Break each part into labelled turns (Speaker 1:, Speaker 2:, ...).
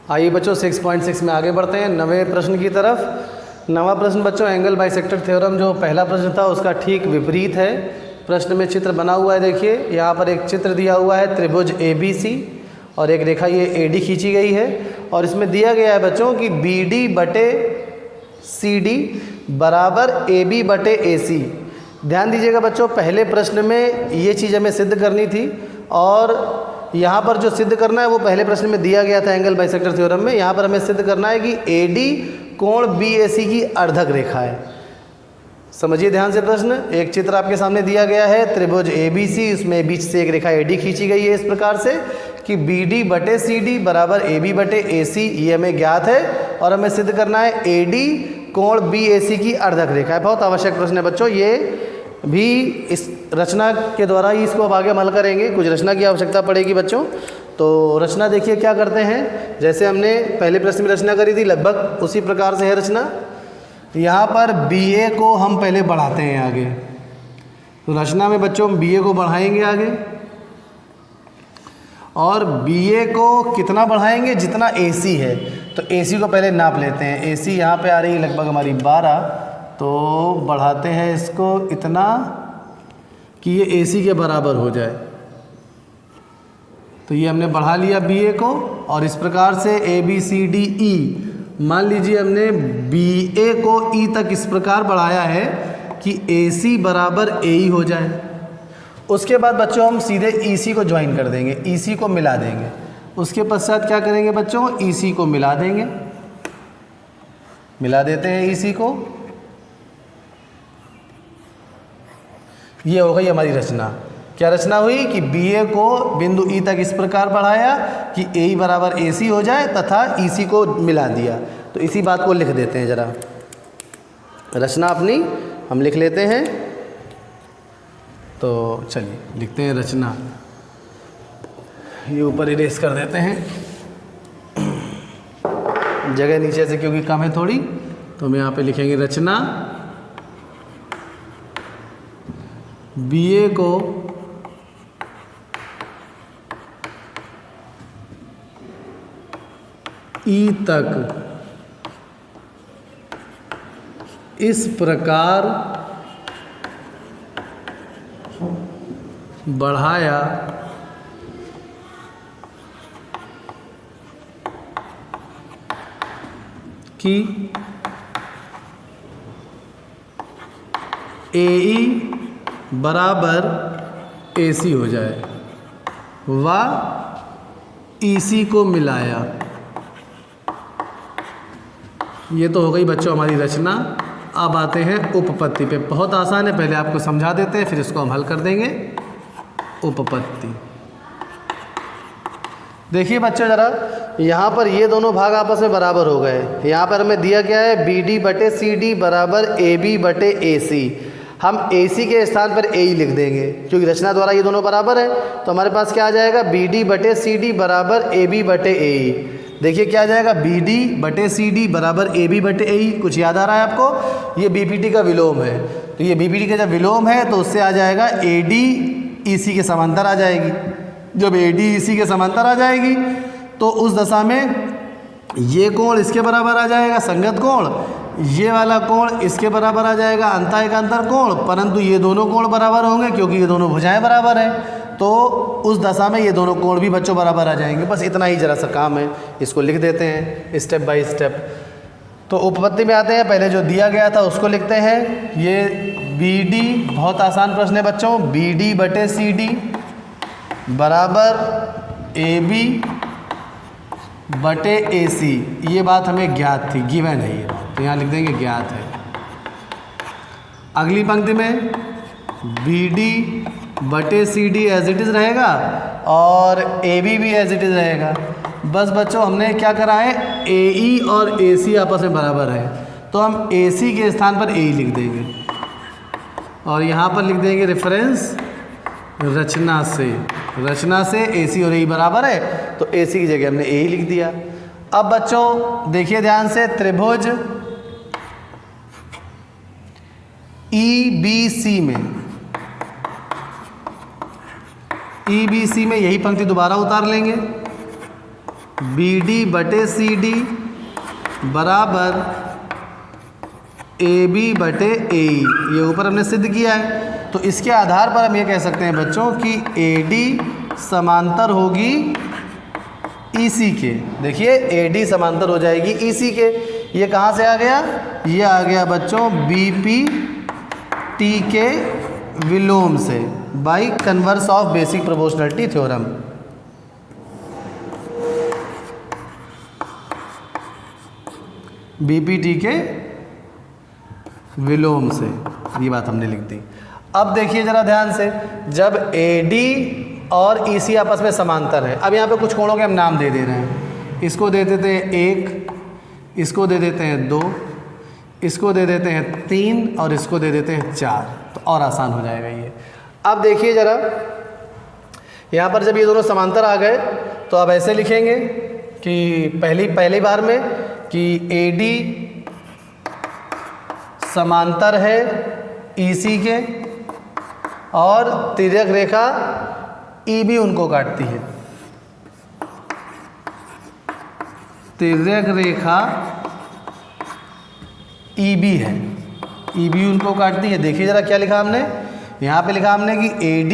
Speaker 1: आइए बच्चों 6.6 में आगे बढ़ते हैं 9वें प्रश्न की तरफ। 9वां प्रश्न बच्चों एंगल बाइसेक्टर थ्योरम जो पहला प्रश्न था उसका ठीक विपरीत है। प्रश्न में चित्र बना हुआ है, देखिए यहाँ पर एक चित्र दिया हुआ है त्रिभुज ABC और एक रेखा ये AD खींची गई है और इसमें दिया गया है बच्चों कि BD बटे CD बराबर AB बटे AC। ध्यान दीजिएगा बच्चों, पहले प्रश्न में ये चीज़ हमें सिद्ध करनी थी और यहाँ पर जो सिद्ध करना है वो पहले प्रश्न में दिया गया था एंगल बाइसेक्टर थ्योरम में। यहाँ पर हमें सिद्ध करना है कि AD कोण BAC की अर्धक रेखा है। समझिए ध्यान से प्रश्न, एक चित्र आपके सामने दिया गया है त्रिभुज ABC, उसमें बीच से एक रेखा AD खींची गई है इस प्रकार से कि BD बटे CD बराबर AB बटे AC, ये हमें ज्ञात है और हमें सिद्ध करना है AD कोण BAC की अर्धक रेखा है। बहुत आवश्यक प्रश्न है बच्चों, ये भी इस रचना के द्वारा ही इसको अब आगे हम हल करेंगे। कुछ रचना की आवश्यकता पड़ेगी बच्चों। तो रचना देखिए क्या करते हैं, जैसे हमने पहले प्रश्न में रचना करी थी लगभग उसी प्रकार से है रचना। यहाँ पर BA को हम पहले बढ़ाते हैं आगे, तो रचना में बच्चों हम BA को बढ़ाएंगे आगे और BA को कितना बढ़ाएंगे, जितना AC है। तो AC को पहले नाप लेते हैं। AC यहाँ पे आ रही है लगभग हमारी 12, तो बढ़ाते हैं इसको इतना कि ये AC के बराबर हो जाए। तो ये हमने बढ़ा लिया BA को और इस प्रकार से ABCDE, मान लीजिए हमने BA को E तक इस प्रकार बढ़ाया है कि AC बराबर AE हो जाए। उसके बाद बच्चों हम सीधे EC को ज्वाइन कर देंगे, EC को मिला देंगे। उसके पश्चात क्या करेंगे बच्चों, EC को मिला देंगे, मिला देते हैं EC को। ये हो गई हमारी रचना। क्या रचना हुई कि BA को बिंदु E तक इस प्रकार बढ़ाया कि AE बराबर AC हो जाए तथा EC को मिला दिया। तो इसी बात को लिख देते हैं, जरा रचना अपनी हम लिख लेते हैं। तो चलिए लिखते हैं रचना, ये ऊपर इरेज कर देते हैं, जगह नीचे से क्योंकि कम है थोड़ी, तो हम यहाँ पे लिखेंगे रचना। BA को E तक इस प्रकार बढ़ाया कि AE बराबर AC हो जाए व EC को मिलाया। ये तो हो गई बच्चों हमारी रचना। अब आते हैं उपपत्ति पे। बहुत आसान है, पहले आपको समझा देते हैं फिर इसको हम हल कर देंगे। उपपत्ति देखिए बच्चों, जरा यहाँ पर ये दोनों भाग आपस में बराबर हो गए। यहाँ पर हमें दिया गया है BD बटे CD बराबर AB बटे AC। हम AC के स्थान पर AE लिख देंगे क्योंकि रचना द्वारा ये दोनों बराबर है। तो हमारे पास क्या आ जाएगा, BD बटे CD बराबर AB बटे AE। देखिए क्या आ जाएगा, BD बटे CD बराबर AB बटे AE। कुछ याद आ रहा है आपको, ये BPT का विलोम है। तो ये BPT का जब विलोम है तो उससे आ जाएगा AD EC के समांतर आ जाएगी। जब AD EC के समांतर आ जाएगी तो उस दशा में ये कोण इसके बराबर आ जाएगा, संगत कोण, ये वाला कोण इसके बराबर आ जाएगा, अंतर कोण। परंतु ये दोनों कोण बराबर होंगे क्योंकि ये दोनों भुजाएं बराबर हैं। तो उस दशा में ये दोनों कोण भी बच्चों बराबर आ जाएंगे। बस इतना ही जरा सा काम है, इसको लिख देते हैं स्टेप बाय स्टेप। तो उपपत्ति में आते हैं, पहले जो दिया गया था उसको लिखते हैं। ये BD, बहुत आसान प्रश्न है बच्चों, BD बटे CD बराबर AB बटे AC। ये बात हमें ज्ञात थी, गिवन है ये बात, तो यहाँ लिख देंगे ज्ञात है। अगली पंक्ति में BD बटे CD एज इट इज़ रहेगा और AB भी एज इट इज़ रहेगा। बस बच्चों हमने क्या करा है, AE और AC आपस में बराबर है, तो हम AC के स्थान पर AE लिख देंगे और यहाँ पर लिख देंगे रेफरेंस रचना से। रचना से AC और AE बराबर है तो AC की जगह हमने AE लिख दिया। अब बच्चों देखिए ध्यान से, त्रिभुज EBC में यही पंक्ति दोबारा उतार लेंगे। BD बटे CD बराबर AB बटे AE, ये ऊपर हमने सिद्ध किया है। तो इसके आधार पर हम ये कह सकते हैं बच्चों कि AD समांतर होगी EC के। देखिए AD समांतर हो जाएगी EC के। ये कहाँ से आ गया? ये आ गया बच्चों BPT के विलोम से, by converse of basic proportionality theorem. BPT के विलोम से, ये बात हमने लिख दी। अब देखिए ज़रा ध्यान से, जब AD और EC आपस में समांतर है, अब यहाँ पे कुछ कोणों के हम नाम दे रहे हैं। इसको दे देते हैं 1, इसको दे देते हैं 2, इसको दे देते हैं 3 और इसको दे देते हैं 4, तो और आसान हो जाएगा ये। अब देखिए ज़रा, यहाँ पर जब ये दोनों समांतर आ गए तो अब ऐसे लिखेंगे कि पहली बार में कि AD समांतर है EC के और तिर्यक रेखा EB उनको काटती है। तिर्यक रेखा EB है, EB उनको काटती है। देखिए ज़रा क्या लिखा हमने, यहाँ पे लिखा हमने कि AD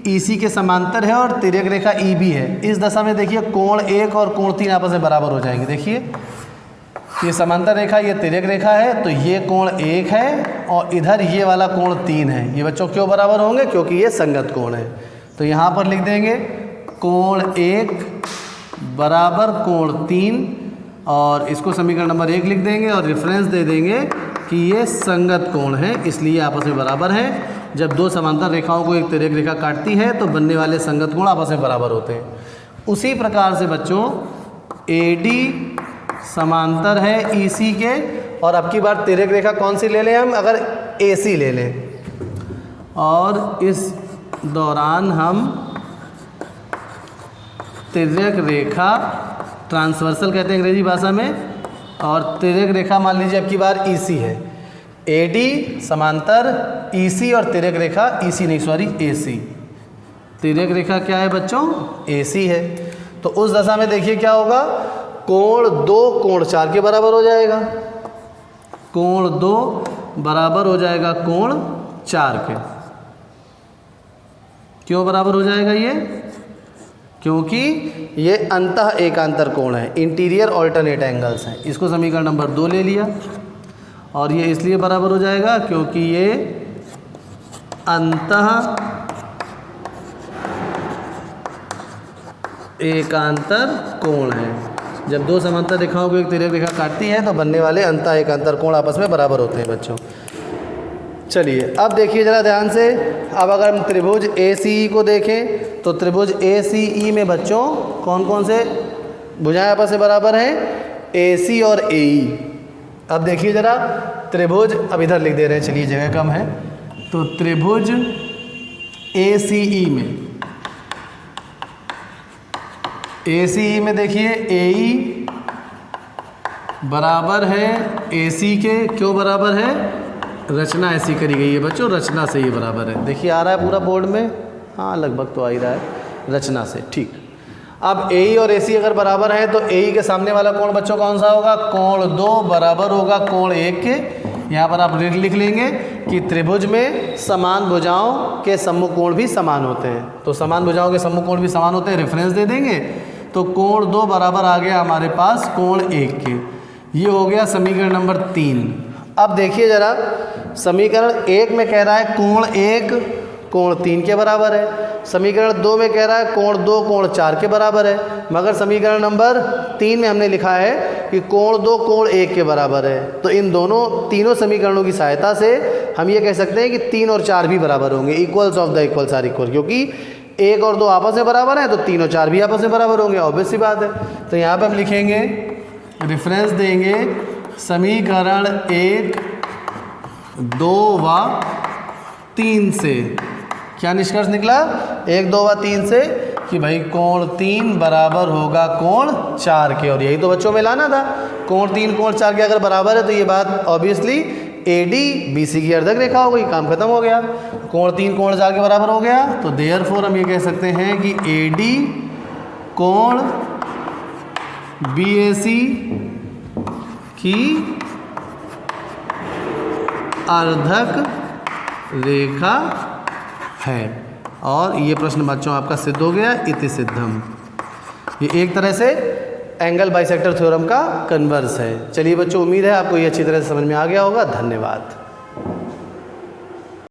Speaker 1: EC के समांतर है और तिर्यक रेखा EB है। इस दशा में देखिए कोण 1 और कोण 3 आपस में बराबर हो जाएंगे। देखिए ये समांतर रेखा, ये तिर्यक रेखा है, तो ये कोण 1 है और इधर ये वाला कोण 3 है। ये बच्चों क्यों बराबर होंगे? क्योंकि ये संगत कोण है। तो यहाँ पर लिख देंगे कोण 1 बराबर कोण 3 और इसको समीकरण नंबर 1 लिख देंगे और रेफरेंस दे देंगे कि ये संगत कोण है, इसलिए आपस में बराबर हैं। जब दो समांतर रेखाओं को एक तिर्यक रेखा काटती है तो बनने वाले संगत कोण आपस में बराबर होते हैं। उसी प्रकार से बच्चों AD समांतर है EC के, और अब की बार तिर्यक रेखा कौन सी ले लें हम? अगर AC ले लें और इस दौरान हम तिर्यक रेखा, ट्रांसवर्सल कहते हैं अंग्रेजी भाषा में, और तिर्यक रेखा मान लीजिए अब की बार EC है। AD समांतर EC और तिर्यक रेखा AC। तिर्यक रेखा क्या है बच्चों? AC है। तो उस दशा में देखिए क्या होगा, कोण 2 कोण 4 के बराबर हो जाएगा। कोण 2 बराबर हो जाएगा कोण 4 के। क्यों बराबर हो जाएगा ये? क्योंकि ये अंतः एकांतर कोण है, इंटीरियर ऑल्टरनेट एंगल्स हैं। इसको समीकरण नंबर 2 ले लिया और ये इसलिए बराबर हो जाएगा क्योंकि ये अंतः एकांतर कोण है। जब दो समांतर रेखाओं को एक तिर्यक रेखा काटती है तो बनने वाले अंतः एकांतर कोण आपस में बराबर होते हैं बच्चों। चलिए अब देखिए ज़रा ध्यान से, अब अगर हम त्रिभुज ACE को देखें तो त्रिभुज ACE में बच्चों कौन कौन से भुजाएं आपस में बराबर हैं? AC और AE। अब देखिए ज़रा त्रिभुज, अब इधर लिख दे रहे हैं, चलिए जगह कम है, तो त्रिभुज ACE में देखिए AE बराबर है AC के। क्यों बराबर है? रचना ऐसी करी गई है बच्चों, रचना से ये बराबर है। देखिए आ रहा है पूरा बोर्ड में, हाँ लगभग तो आ ही रहा है, रचना से। ठीक, अब AE और AC अगर बराबर है तो AE के सामने वाला कोण बच्चों कौन सा होगा? कोण 2 बराबर होगा कोण 1 के। यहाँ पर आप लिख लेंगे कि त्रिभुज में समान भुजाओं के सम्मुख कोण भी समान होते हैं। तो समान भुजाओं के सम्मुख कोण भी समान होते हैं, रेफरेंस दे देंगे। तो कोण 2 बराबर आ गया हमारे पास कोण 1 के। ये हो गया समीकरण नंबर 3। अब देखिए ज़रा, समीकरण 1 में कह रहा है कोण 1 कोण 3 के बराबर है, समीकरण 2 में कह रहा है कोण 2 कोण 4 के बराबर है, मगर समीकरण नंबर 3 में हमने लिखा है कि कोण 2 कोण 1 के बराबर है। तो इन तीनों समीकरणों की सहायता से हम ये कह सकते हैं कि 3 और 4 भी बराबर होंगे, equals of the equals are equal, क्योंकि 1 और 2 आपस में बराबर हैं तो 3 और 4 भी आपस में बराबर होंगे, ऑब्वियस सी बात है। तो यहाँ पे हम लिखेंगे, रेफरेंस देंगे समीकरण 1, 2 व 3 से। क्या निष्कर्ष निकला? 1, 2 व 3 से कि भाई कोण 3 बराबर होगा कोण 4 के, और यही तो बच्चों में लाना था। कोण 3 कोण 4 के अगर बराबर है तो ये बात ऑब्वियसली AD BC की अर्धक रेखा हो गई, काम खत्म हो गया। कोण 3 कोण 4 के बराबर हो गया, तो देयरफॉर हम ये कह सकते हैं कि AD कोण BAC की अर्धक रेखा है। और ये प्रश्न बच्चों आपका सिद्ध हो गया इति सिद्धम। ये एक तरह से एंगल बाइसेक्टर थ्योरम का कन्वर्स है। चलिए बच्चों, उम्मीद है आपको ये अच्छी तरह से समझ में आ गया होगा। धन्यवाद।